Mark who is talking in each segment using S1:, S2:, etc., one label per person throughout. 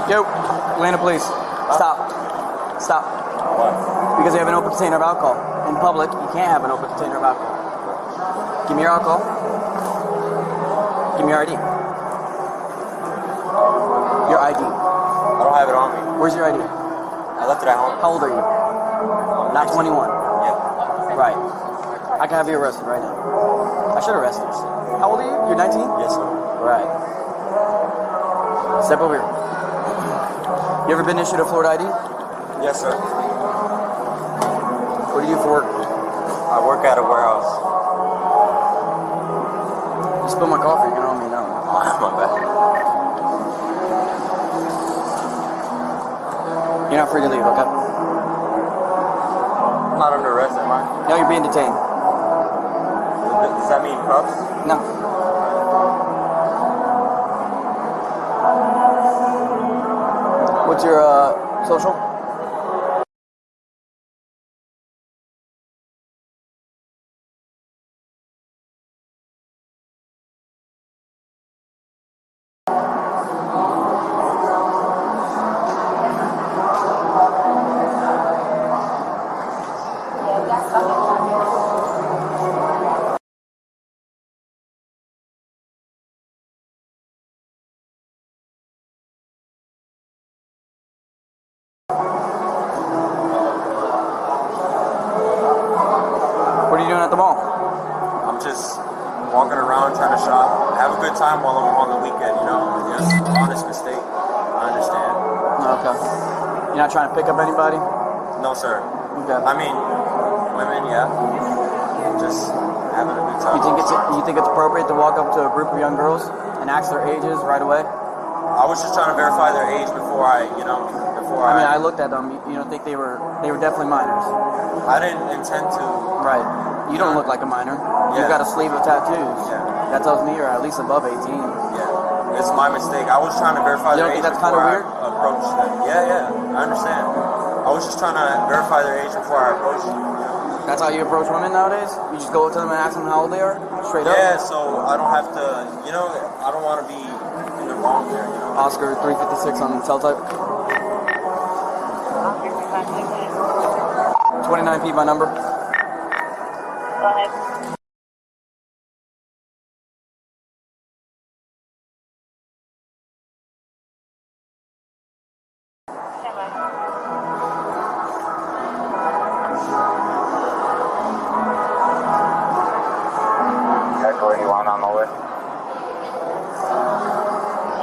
S1: Yo, Atlanta police. Stop. Stop.
S2: What?
S1: Because you have an open container of alcohol. In public, you can't have an open container of alcohol. Give me your alcohol. Give me your ID. Your ID.
S2: I don't have it on me.
S1: Where's your ID?
S2: I left it at home.
S1: How old are you? Not 21.
S2: Yeah.
S1: Right. I can have you arrested right now. I should arrest you. How old are you? You're 19?
S2: Yes, sir.
S1: Right. Step over here. You ever been issued a Florida ID?
S2: Yes, sir.
S1: What do you do for work?
S2: I work at a warehouse.
S1: You spill my coffee, you're gonna owe me now.
S2: My bad.
S1: You're not free to leave, okay?
S2: I'm not under arrest, am I?
S1: No, you're being detained.
S2: Does that mean cuffs?
S1: No. What's your social? What are you doing at the mall?
S2: I'm just walking around trying to shop. Have a good time while I'm on the weekend, you know? Just honest mistake. I understand.
S1: Okay. You're not trying to pick up anybody?
S2: No, sir.
S1: Okay.
S2: I mean, women, yeah. Just having a good time.
S1: You think it's appropriate to walk up to a group of young girls and ask their ages right away?
S2: I was just trying to verify their age before I
S1: I looked at them. You don't think they were definitely minors?
S2: I didn't intend to.
S1: Right. You don't look like a minor.
S2: Yeah.
S1: You've got a sleeve of tattoos.
S2: Yeah.
S1: That tells me you're at least above 18.
S2: Yeah. It's my mistake. I was trying to verify
S1: You
S2: their
S1: don't
S2: age
S1: think that's kind of
S2: before
S1: weird?
S2: I approached them. Yeah. I understand. I was just trying to verify their age before I approached them.
S1: That's how you approach women nowadays? You just go up to them and ask them how old they are? Straight up?
S2: Yeah, so I don't have to, I don't want to be in the wrong there,
S1: Oscar 356 on the cell type. 29P my number.
S3: Go ahead. Stand by.
S4: Echo 81 on the list.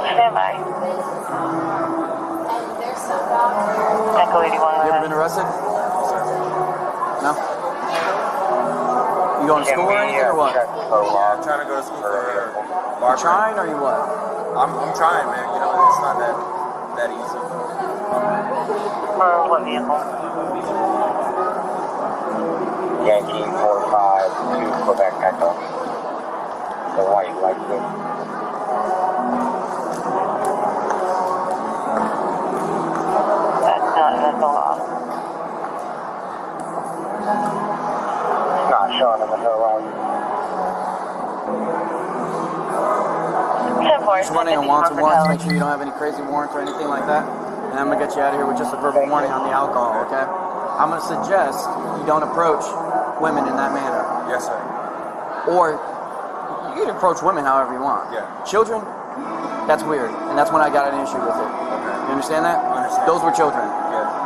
S3: Stand by. Echo 81.
S1: You ever been arrested? No? You going to school or anything or what?
S2: I'm trying to go to school for
S1: You
S2: barbering.
S1: trying or you what?
S2: I'm trying, man. It's not that easy.
S3: For what vehicle?
S4: Yankee 45 to Quebec Echo. The white license.
S3: That's a lot.
S4: It's not showing in the hill line.
S1: Just running on wants and warrants. Make sure you don't have any crazy warrants or anything like that. And I'm going to get you out of here with just a verbal warning on the alcohol, okay? I'm going to suggest you don't approach women in that manner.
S2: Yes, sir.
S1: Or you can approach women however you want.
S2: Yeah.
S1: Children, that's weird. And that's when I got an issue with it.
S2: Okay.
S1: You understand that?
S2: I understand.
S1: Those were children.
S2: Yeah.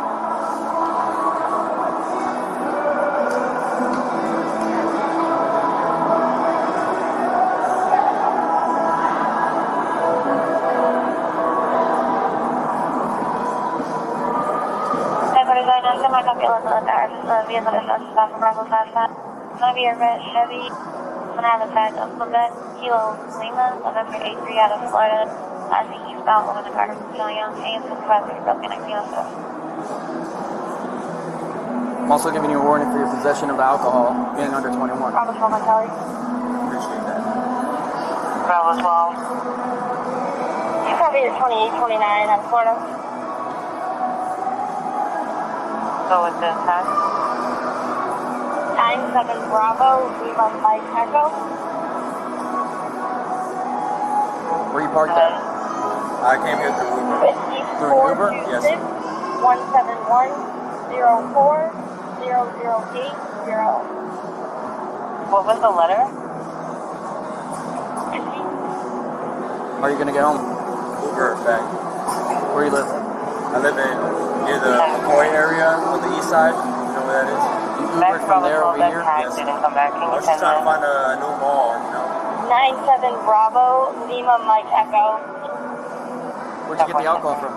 S3: Vehicle is off of Bravo 55. It's going to be a red Chevy. It's going to have a tag of Quebec, Kilo Lima, November 83 out of Florida. As the eastbound over the car, showing young and supervisor broken and
S1: I'm also giving you a warning for your possession of alcohol being under 21.
S3: Bravo 12 on Kelly.
S2: Appreciate that.
S3: Bravo 12. You probably at 28, 29 out of Florida. Go with the tag. 97 Bravo, 315 Echo.
S1: Where you parked at?
S2: I came here through Uber.
S3: 50.
S1: Through an Uber?
S2: Yes.
S3: 171-04-008-0. What was the letter?
S1: How are you gonna get home?
S2: Uber back.
S1: Where you live?
S2: I live near the McCoy area on the east side. You know where that is?
S1: You Ubered from there over here?
S2: Yes.
S3: Didn't come back.
S2: I was just trying to find a new mall, you know.
S3: 97 Bravo, Lima Mike Echo.
S1: Where'd you get the alcohol from?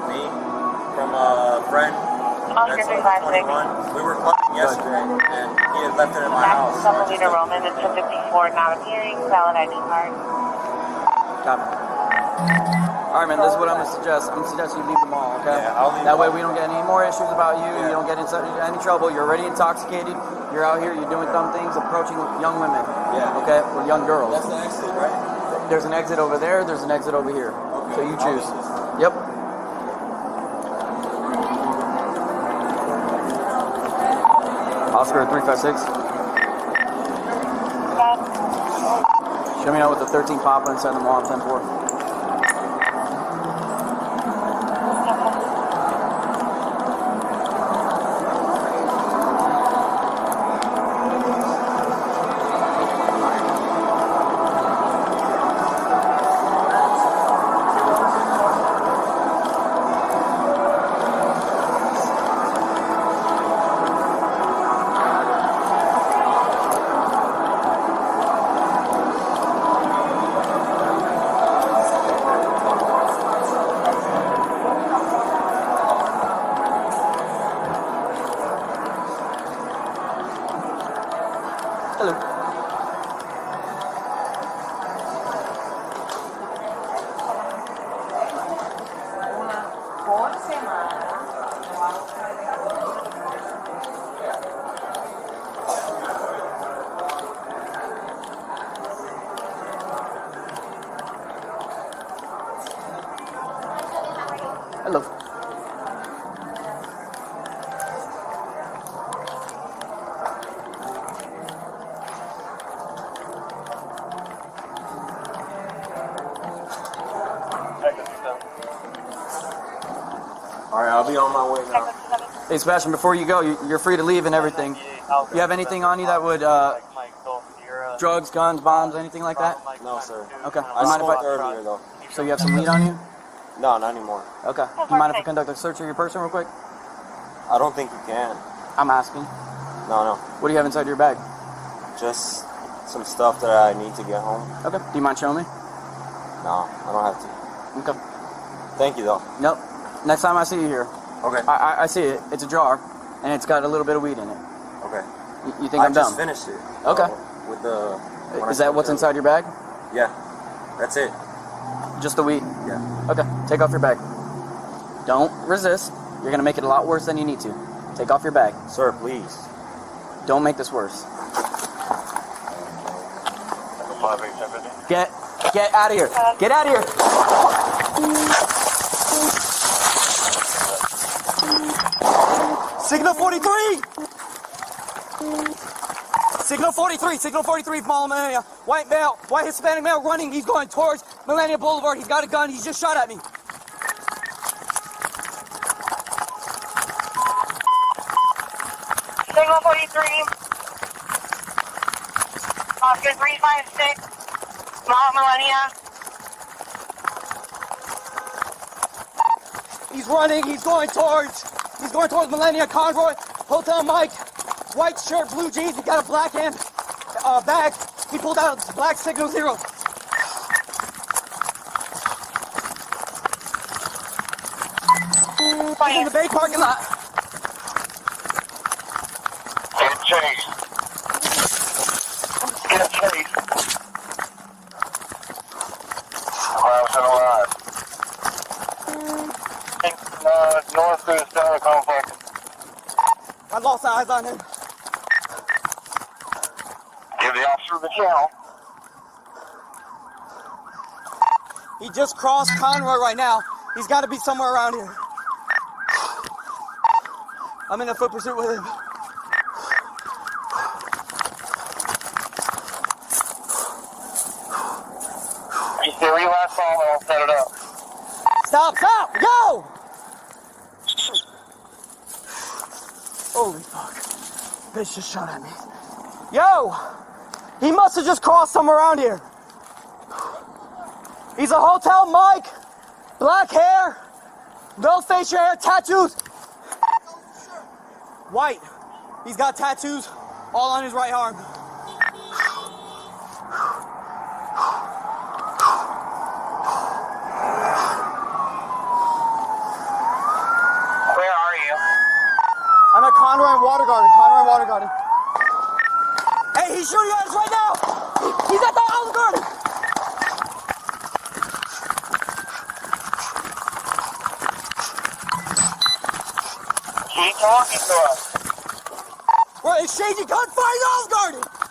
S2: Me, from a friend.
S3: Oscar
S2: That's
S3: 356.
S2: 21. We were clubbing yesterday, and he had left it in my house. So I just
S3: Leader Roman, it's 54, not appearing, valid ID card.
S1: Copy. All right, man, this is what I'm gonna suggest. I'm gonna suggest you leave the mall, okay?
S2: Yeah, I'll leave
S1: that
S2: the
S1: way
S2: mall.
S1: we don't get any more issues about you.
S2: Yeah.
S1: You don't get into any trouble. You're already intoxicated. You're out here. You're doing dumb things, approaching young women.
S2: Yeah.
S1: Okay, or young girls.
S2: That's the exit, right?
S1: There's an exit over there. There's an exit over here.
S2: Okay.
S1: So you
S2: I'll
S1: choose.
S2: leave this.
S1: Yep. Oscar 356. Show me out with the 13 Papa inside the mall on 10-4. Hello. Hello.
S2: All right, I'll be on my way now.
S1: Hey, Sebastian, before you go, you're free to leave and everything. You have anything on you that would, drugs, guns, bombs, anything like that?
S2: No, sir.
S1: Okay.
S2: I
S1: You mind if
S2: smoked
S1: I,
S2: earlier, though.
S1: so you have some weed on you?
S2: No, not anymore.
S1: Okay. You mind if I conduct a search of your person real quick?
S2: I don't think you can.
S1: I'm asking.
S2: No.
S1: What do you have inside your bag?
S2: Just some stuff that I need to get home.
S1: Okay. Do you mind showing me?
S2: No, I don't have to.
S1: Okay.
S2: Thank you, though.
S1: Nope. Next time I see you here,
S2: Okay.
S1: I see it. It's a jar, and it's got a little bit of weed in it.
S2: Okay.
S1: You think I'm
S2: I just
S1: dumb?
S2: finished it.
S1: Okay.
S2: With the. when I
S1: Is that
S2: smoked
S1: what's
S2: earlier.
S1: inside your bag?
S2: Yeah. That's it.
S1: Just the weed?
S2: Yeah.
S1: Okay. Take off your bag. Don't resist. You're gonna make it a lot worse than you need to. Take off your bag.
S2: Sir, please.
S1: Don't make this worse. Get out of here. Get out of here. Signal 43. Signal 43. Signal 43 from Millennia. White male, white Hispanic male running. He's going towards Millennia Boulevard. He's got a gun. He's just shot at me.
S3: Signal 43. Oscar 356. Mount Millennia.
S1: He's running. He's going towards Millennia Conroy. Hotel Mike. White shirt, blue jeans. He got a black hand bag. He pulled out a black Signal 0. He's in the Bay parking lot.
S4: Get chased. Get chased. Crowd's in alive. North to the center complex.
S1: I lost eyes on him.
S4: Give the officer the channel.
S1: He just crossed Conroy right now. He's got to be somewhere around here. I'm in a foot pursuit with him.
S4: You see where you last saw him, I'll set it up.
S1: Stop! Yo! Holy fuck. Bitch just shot at me. Yo! He must have just crossed somewhere around here. He's a hotel Mike. Black hair. No facial hair. Tattoos. White. He's got tattoos all on his right arm.
S4: Where are you?
S1: I'm at Conroy and Water Garden. Conroy and Water Garden. Hey, he's shooting at us right now! He's at the Olive Garden!
S4: Keep talking to us.
S1: We're exchanging gunfire in the Olive Garden!